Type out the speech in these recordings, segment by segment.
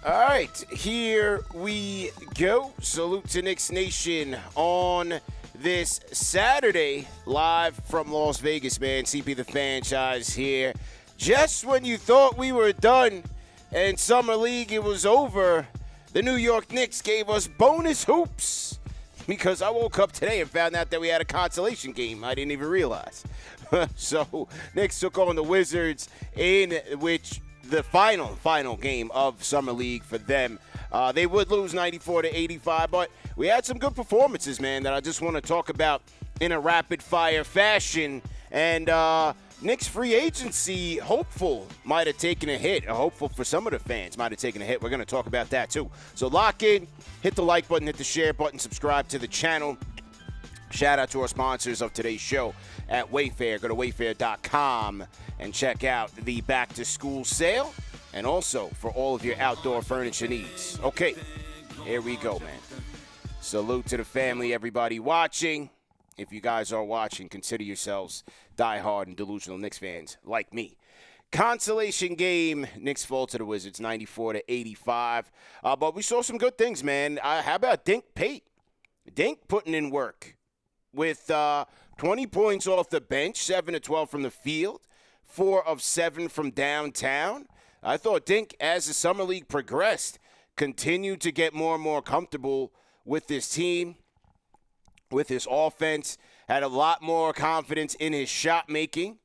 All right, here we go. Salute to Knicks Nation on this Saturday, live from Las Vegas, man. CP the Fanchise here. Just when you thought we were done and Summer League, it was over, the New York Knicks gave us bonus hoops because I woke up today and found out that we had a consolation game. I didn't even realize. So, Knicks took on the Wizards in which the final game of Summer League for them. They would lose 94-85, but we had some good performances, man, that I just want to talk about in a rapid-fire fashion. And Knicks free agency hopeful might have taken a hit, or hopeful for some of the fans might have taken a hit. We're going to talk about that, too. So lock in, hit the like button, hit the share button, subscribe to the channel. Shout out to our sponsors of today's show at Wayfair. Go to wayfair.com and check out the back-to-school sale, and also for all of your outdoor furniture needs. Okay, here we go, man. Salute to the family, everybody watching. If you guys are watching, consider yourselves diehard and delusional Knicks fans like me. Consolation game, Knicks fall to the Wizards, 94-85. But we saw some good things, man. How about Dink Pate? Dink putting in work with 20 points off the bench, 7 of 12 from the field, 4 of 7 from downtown. I thought Dink, as the Summer League progressed, continued to get more and more comfortable with this team, with his offense, had a lot more confidence in his shot making,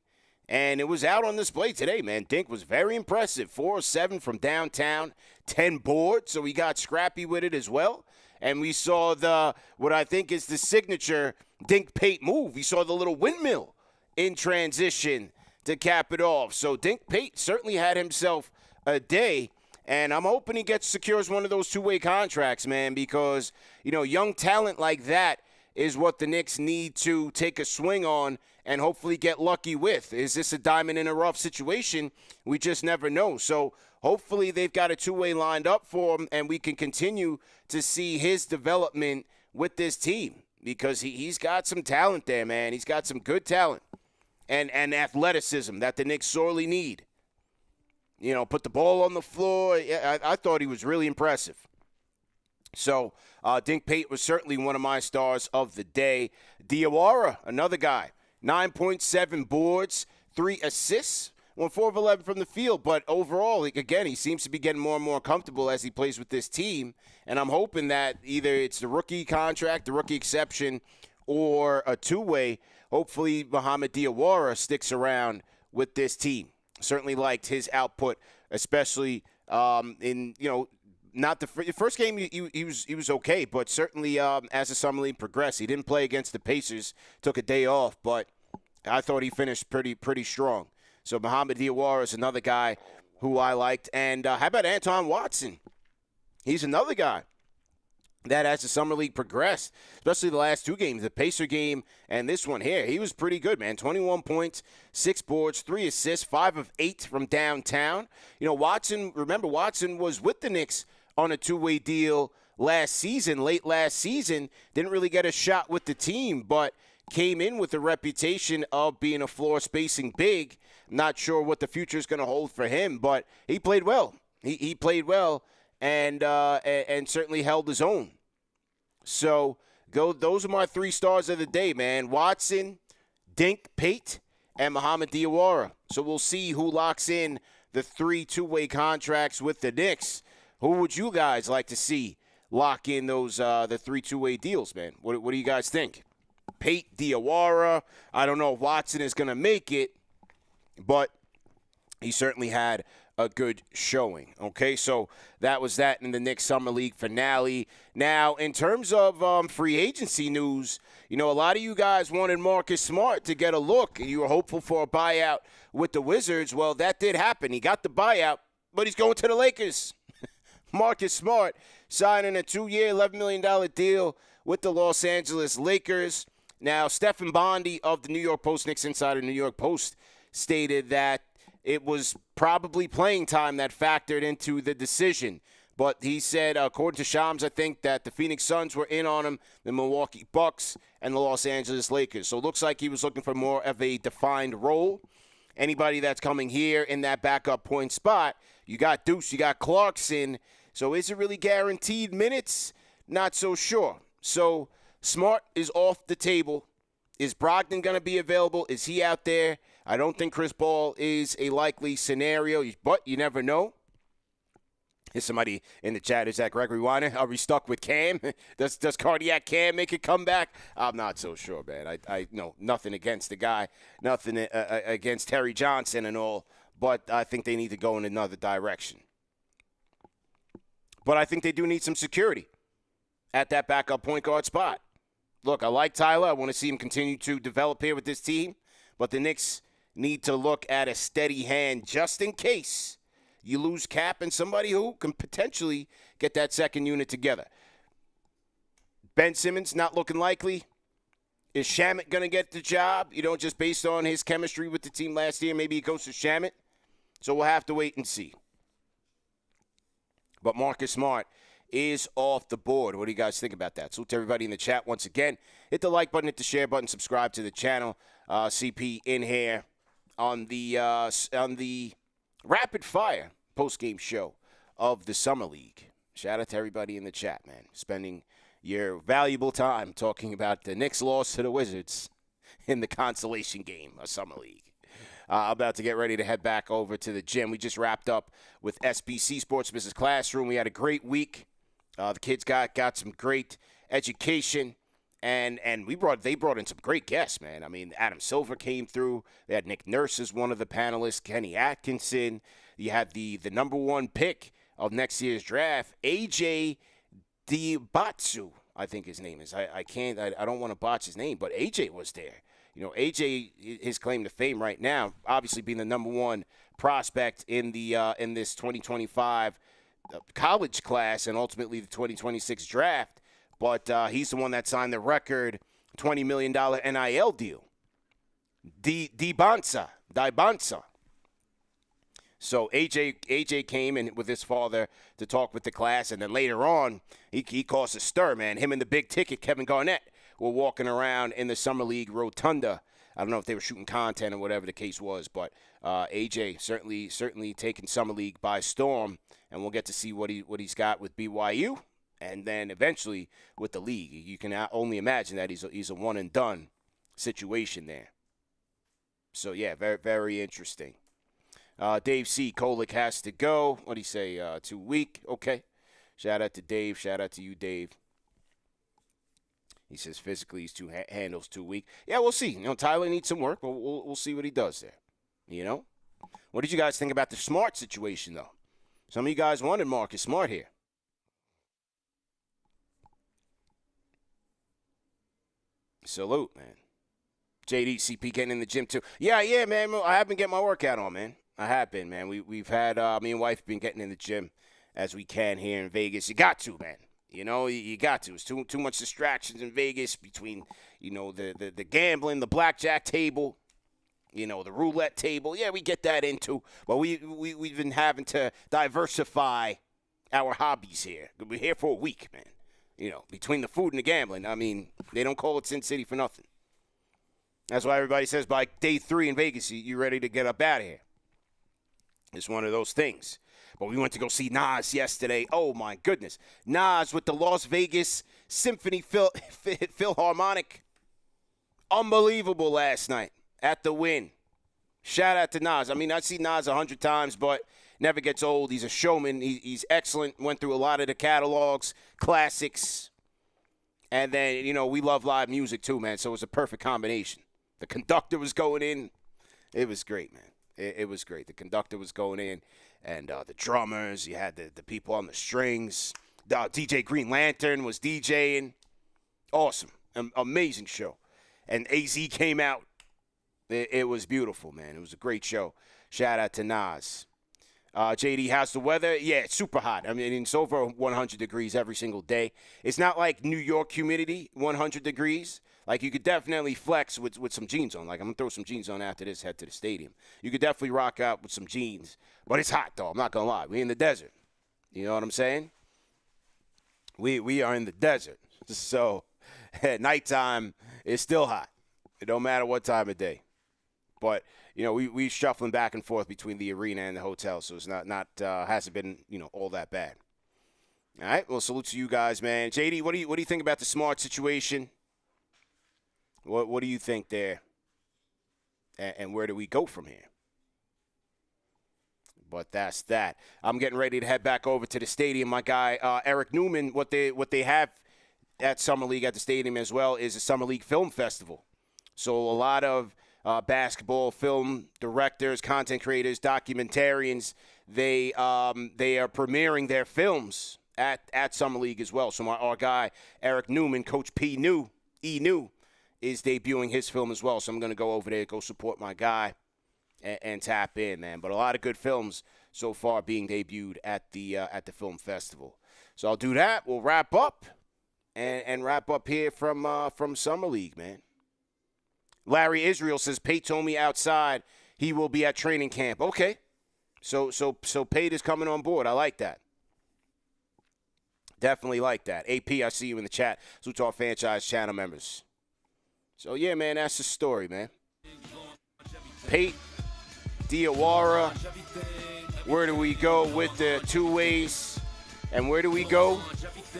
and it was out on display today, man. Dink was very impressive, 4 of 7 from downtown, 10 boards, so he got scrappy with it as well. And we saw what I think is the signature Dink Pate move. We saw the little windmill in transition to cap it off. So Dink Pate certainly had himself a day, and I'm hoping he secures one of those two-way contracts, man, because, young talent like that is what the Knicks need to take a swing on and hopefully get lucky with. Is this a diamond in a rough situation? We just never know. So hopefully they've got a two-way lined up for him, and we can continue to see his development with this team because he's got some talent there, man. He's got some good talent and athleticism that the Knicks sorely need. Put the ball on the floor. I thought he was really impressive. So Dink Pate was certainly one of my stars of the day. Diarra, another guy, 9.7 boards, 3 assists. 4 of 11 from the field, but overall, again, he seems to be getting more and more comfortable as he plays with this team, and I'm hoping that either it's the rookie contract, the rookie exception, or a two-way. Hopefully, Mohamed Diarra sticks around with this team. Certainly liked his output, especially in, not the first game he was okay, but certainly as the Summer League progressed, he didn't play against the Pacers, took a day off, but I thought he finished pretty strong. So Mohamed Diarra is another guy who I liked. And how about Anton Watson? He's another guy that as the Summer League progressed, especially the last two games, the Pacer game and this one here, he was pretty good, man. 21 points, 6 boards, 3 assists, 5 of 8 from downtown. Watson was with the Knicks on a two-way deal late last season. Didn't really get a shot with the team, but came in with a reputation of being a floor spacing big. Not sure what the future is going to hold for him, but he played well. He played well and certainly held his own. So those are my 3 stars of the day, man. Watson, Dink Pate, and Mohamed Diarra. So we'll see who locks in the 3 two-way contracts with the Knicks. Who would you guys like to see lock in those the 3 two-way deals, man? What do you guys think? Pate, Diarra. I don't know if Watson is going to make it, but he certainly had a good showing. Okay, so that was that in the Knicks Summer League finale. Now, in terms of free agency news, a lot of you guys wanted Marcus Smart to get a look. You were hopeful for a buyout with the Wizards. Well, that did happen. He got the buyout, but he's going to the Lakers. Marcus Smart signing a 2-year, $11 million deal with the Los Angeles Lakers. Now, Stephen Bondy of the New York Post, Knicks Insider New York Post, stated that it was probably playing time that factored into the decision. But he said, according to Shams, I think that the Phoenix Suns were in on him, the Milwaukee Bucks, and the Los Angeles Lakers. So it looks like he was looking for more of a defined role. Anybody that's coming here in that backup point spot, you got Deuce, you got Clarkson. So is it really guaranteed minutes? Not so sure. So Smart is off the table. Is Brogdon going to be available? Is he out there? I don't think Chris Paul is a likely scenario, but you never know. Is somebody in the chat, is that Gregory Weiner? Are we stuck with Cam? Does Cardiac Cam make a comeback? I'm not so sure, man. I know nothing against the guy, nothing against Terry Johnson and all, but I think they need to go in another direction. But I think they do need some security at that backup point guard spot. Look, I like Tyler. I want to see him continue to develop here with this team, but the Knicks need to look at a steady hand just in case you lose Cap and somebody who can potentially get that second unit together. Ben Simmons not looking likely. Is Shamet going to get the job? Just based on his chemistry with the team last year, maybe he goes to Shamet. So we'll have to wait and see. But Marcus Smart is off the board. What do you guys think about that? Salute to everybody in the chat once again. Hit the like button, hit the share button, subscribe to the channel. CP in here on the rapid fire post-game show of the Summer League. Shout out to everybody in the chat, man. Spending your valuable time talking about the Knicks' loss to the Wizards in the consolation game of Summer League. I'm about to get ready to head back over to the gym. We just wrapped up with SBC Sports Business Classroom. We had a great week. The kids got some great education. And they brought in some great guests, man. I mean, Adam Silver came through. They had Nick Nurse as one of the panelists, Kenny Atkinson. You had the number one pick of next year's draft, AJ Dibatsu, I think his name is. I don't want to botch his name, but AJ was there. AJ, his claim to fame right now, obviously being the number one prospect in this 2025 college class and ultimately the 2026 draft. But he's the one that signed the record $20 million NIL deal. Dibansa. So AJ came in with his father to talk with the class, and then later on, he caused a stir, man. Him and the big ticket, Kevin Garnett, were walking around in the Summer League rotunda. I don't know if they were shooting content or whatever the case was, but AJ certainly taking Summer League by storm, and we'll get to see what he's got with BYU. And then eventually with the league, you can only imagine that he's a one and done situation there. So yeah, very, very interesting. Dave C. Kolick has to go. What do you say? 2 week. Okay. Shout out to Dave. Shout out to you, Dave. He says physically he's handles 2 week. Yeah, we'll see. Tyler needs some work, but we'll see what he does there. What did you guys think about the Smart situation though? Some of you guys wanted Marcus Smart here. Salute, man. JDCP getting in the gym, too. Yeah, man. I have been getting my workout on, man. I have been, man. We've had, me and wife been getting in the gym as we can here in Vegas. You got to, man. You got to. It's too much distractions in Vegas between, the gambling, the blackjack table, the roulette table. Yeah, we get that into. But we've been having to diversify our hobbies here. We're here for a week, man. Between the food and the gambling, I mean, they don't call it Sin City for nothing. That's why everybody says by day 3 in Vegas, you're ready to get up out of here. It's one of those things. But we went to go see Nas yesterday. Oh, my goodness. Nas with the Las Vegas Philharmonic. Unbelievable last night at the Wynn. Shout out to Nas. I mean, I've seen Nas 100 times, but never gets old. He's a showman. He's excellent. Went through a lot of the catalogs, classics. And then, we love live music too, man. So it was a perfect combination. The conductor was going in. It was great, man. It was great. The conductor was going in. And the drummers. You had the people on the strings. DJ Green Lantern was DJing. Awesome. Amazing show. And AZ came out. It was beautiful, man. It was a great show. Shout out to Nas. JD, how's the weather? Yeah, it's super hot. I mean, it's over 100 degrees every single day. It's not like New York humidity, 100 degrees. Like, you could definitely flex with some jeans on. Like, I'm going to throw some jeans on after this, head to the stadium. You could definitely rock out with some jeans. But it's hot, though. I'm not going to lie. We're in the desert. You know what I'm saying? We are in the desert. So, at nighttime, it's still hot. It don't matter what time of day. But, we shuffling back and forth between the arena and the hotel, so it's not hasn't been, all that bad. All right, well, salute to you guys, man. JD, what do you think about the Smart situation? What do you think there? And where do we go from here? But that's that. I'm getting ready to head back over to the stadium. My guy Eric Newman, what they have at Summer League at the stadium as well is a Summer League Film Festival. So a lot of basketball film directors, content creators, documentarians, they are premiering their films at Summer League as well. So our guy Eric Newman, Coach E New, is debuting his film as well. So I'm going to go over there, go support my guy. And tap in, man. But a lot of good films so far being debuted at the film festival. So I'll do that. We'll wrap up and wrap up here from Summer League, man. Larry Israel says Pate told me outside he will be at training camp. Okay, so Pate is coming on board. I like that. Definitely like that. AP, I see you in the chat. So to our Fanchise channel members. So yeah, man, that's the story, man. Pate. Diarra, where do we go with the two ways? And where do we go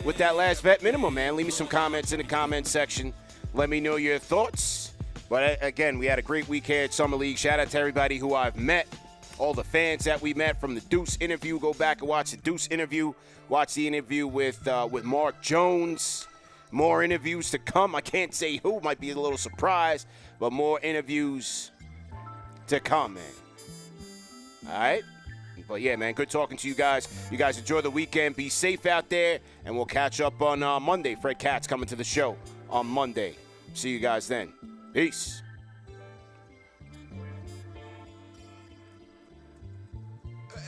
with that last vet minimum, man? Leave me some comments in the comment section. Let me know your thoughts. But again, we had a great week here at Summer League. Shout out to everybody who I've met, all the fans that we met from the Deuce interview. Go back and watch the Deuce interview. Watch the interview with Mark Jones. More interviews to come. I can't say who, might be a little surprise, but more interviews to come, man. All right? But, yeah, man, good talking to you guys. You guys enjoy the weekend. Be safe out there, and we'll catch up on Monday. Fred Katz coming to the show on Monday. See you guys then. Peace.